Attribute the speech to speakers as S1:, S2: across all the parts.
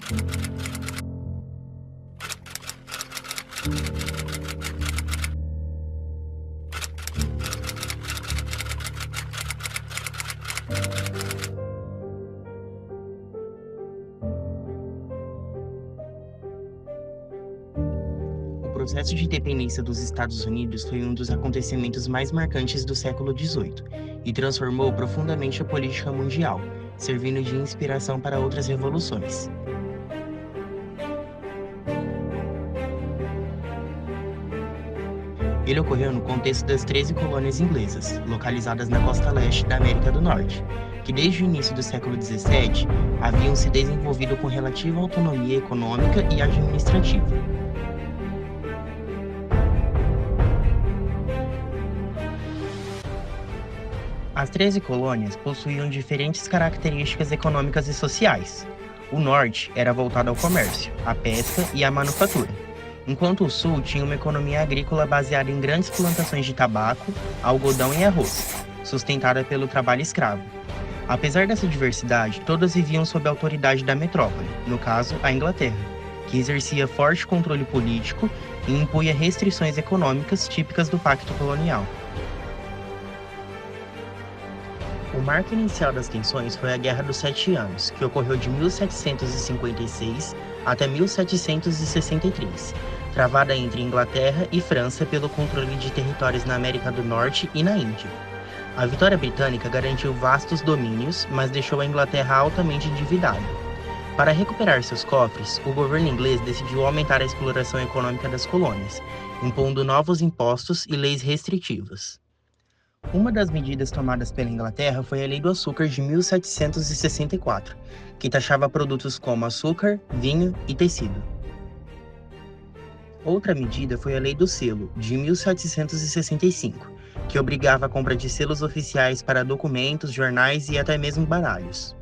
S1: O processo de independência dos Estados Unidos foi um dos acontecimentos mais marcantes do século XVIII e transformou profundamente a política mundial, servindo de inspiração para outras revoluções. Ele ocorreu no contexto das 13 colônias inglesas, localizadas na costa leste da América do Norte, que desde o início do século XVII haviam se desenvolvido com relativa autonomia econômica e administrativa. As 13 colônias possuíam diferentes características econômicas e sociais. O norte era voltado ao comércio, à pesca e à manufatura, enquanto o sul tinha uma economia agrícola baseada em grandes plantações de tabaco, algodão e arroz, sustentada pelo trabalho escravo. Apesar dessa diversidade, todas viviam sob a autoridade da metrópole, no caso, a Inglaterra, que exercia forte controle político e impunha restrições econômicas típicas do Pacto Colonial. O marco inicial das tensões foi a Guerra dos Sete Anos, que ocorreu de 1756 até 1763, travada entre Inglaterra e França pelo controle de territórios na América do Norte e na Índia. A vitória britânica garantiu vastos domínios, mas deixou a Inglaterra altamente endividada. Para recuperar seus cofres, o governo inglês decidiu aumentar a exploração econômica das colônias, impondo novos impostos e leis restritivas. Uma das medidas tomadas pela Inglaterra foi a Lei do Açúcar de 1764, que taxava produtos como açúcar, vinho e tecido. Outra medida foi a Lei do Selo, de 1765, que obrigava a compra de selos oficiais para documentos, jornais e até mesmo baralhos.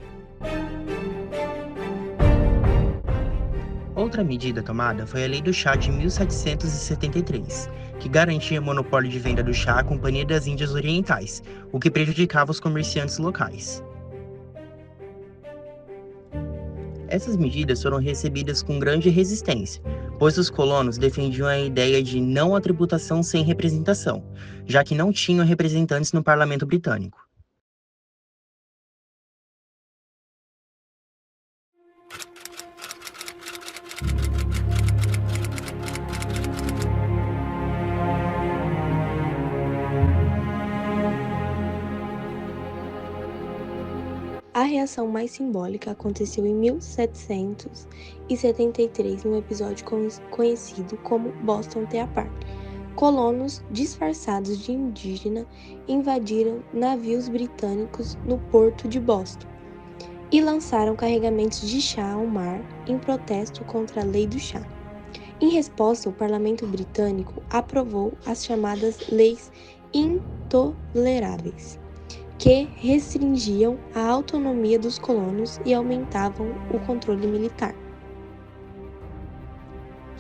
S1: Outra medida tomada foi a Lei do Chá de 1773, que garantia o monopólio de venda do chá à Companhia das Índias Orientais, o que prejudicava os comerciantes locais. Essas medidas foram recebidas com grande resistência, pois os colonos defendiam a ideia de não à tributação sem representação, já que não tinham representantes no parlamento britânico.
S2: A reação mais simbólica aconteceu em 1773, num episódio conhecido como Boston Tea Party. Colonos disfarçados de indígena invadiram navios britânicos no porto de Boston e lançaram carregamentos de chá ao mar em protesto contra a lei do chá. Em resposta, o parlamento britânico aprovou as chamadas leis intoleráveis, que restringiam a autonomia dos colonos e aumentavam o controle militar.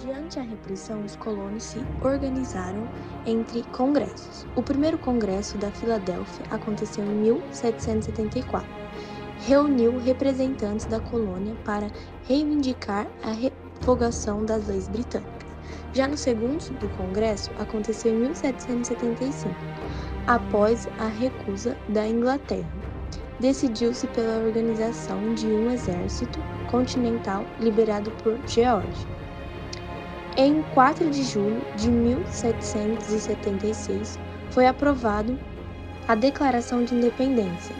S2: Diante a repressão, os colonos se organizaram entre congressos. O primeiro congresso da Filadélfia aconteceu em 1774. Reuniu representantes da colônia para reivindicar a revogação das leis britânicas. Já no segundo do congresso, aconteceu em 1775. Após a recusa da Inglaterra, decidiu-se pela organização de um exército continental liderado por George. Em 4 de julho de 1776, foi aprovado a Declaração de Independência,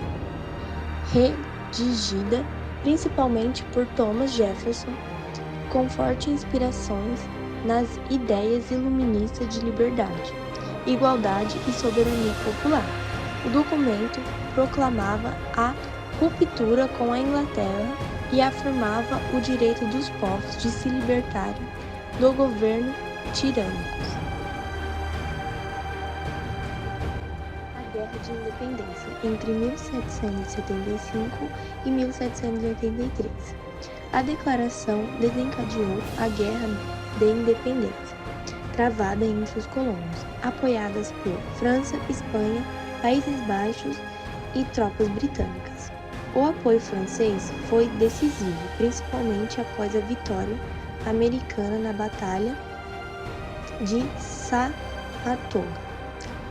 S2: redigida principalmente por Thomas Jefferson, com fortes inspirações nas ideias iluministas de liberdade, igualdade e soberania popular. O documento proclamava a ruptura com a Inglaterra e afirmava o direito dos povos de se libertarem do governo tirânico. A Guerra de Independência entre 1775 e 1783. A declaração desencadeou a Guerra de Independência, travada entre os colonos, apoiadas por França, Espanha, Países Baixos e tropas britânicas. O apoio francês foi decisivo, principalmente após a vitória americana na Batalha de Saratoga,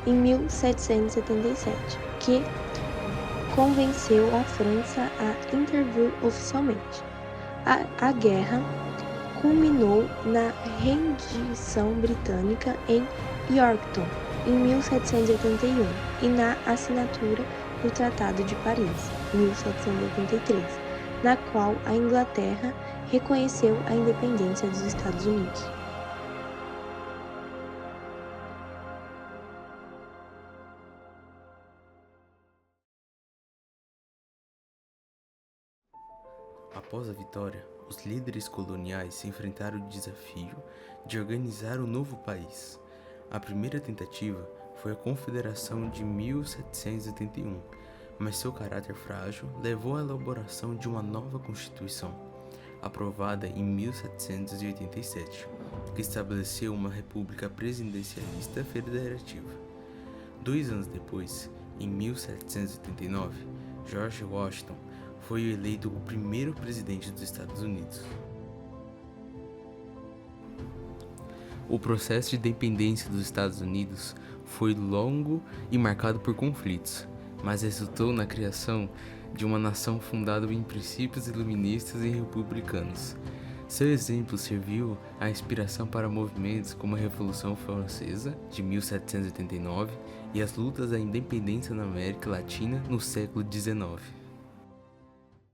S2: em 1777, que convenceu a França a intervir oficialmente. A guerra culminou na rendição britânica em Yorktown, em 1781, e na assinatura do Tratado de Paris, 1783, na qual a Inglaterra reconheceu a independência dos Estados Unidos.
S3: Após a vitória, os líderes coloniais se enfrentaram ao desafio de organizar um novo país. A primeira tentativa foi a Confederação de 1781, mas seu caráter frágil levou à elaboração de uma nova Constituição, aprovada em 1787, que estabeleceu uma república presidencialista federativa. 2 anos depois, em 1789, George Washington foi eleito o primeiro presidente dos Estados Unidos. O processo de independência dos Estados Unidos foi longo e marcado por conflitos, mas resultou na criação de uma nação fundada em princípios iluministas e republicanos. Seu exemplo serviu à inspiração para movimentos como a Revolução Francesa, de 1789, e as lutas da independência na América Latina no século XIX.